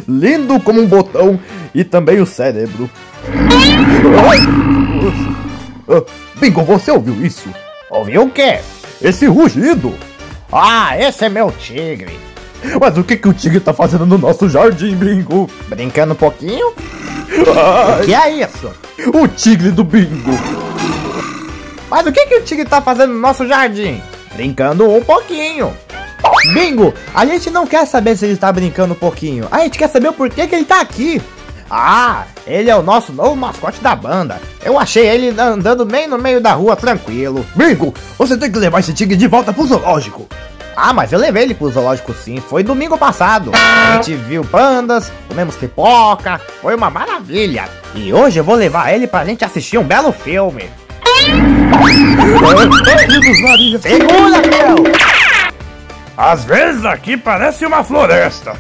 Lindo como um botão e também o cérebro. Bingo, você ouviu isso? Ouviu o quê? Esse rugido. Ah, esse é meu tigre. Mas o que o tigre tá fazendo no nosso jardim, Bingo? Brincando um pouquinho? Ai, O que é isso? o tigre do Bingo. Mas o que o tigre tá fazendo no nosso jardim? Brincando um pouquinho. Bingo, a gente não quer saber se ele tá brincando um pouquinho. A gente quer saber o porquê que ele tá aqui. Ah, ele é o nosso novo mascote da banda. Eu achei ele andando bem no meio da rua, tranquilo. Bingo, você tem que levar esse tigre de volta pro zoológico. Ah, mas eu levei ele pro zoológico sim, foi domingo passado. A gente viu pandas, comemos pipoca, foi uma maravilha. E hoje eu vou levar ele pra gente assistir um belo filme. Jesus Maria. Segura, meu! Às vezes aqui parece uma floresta.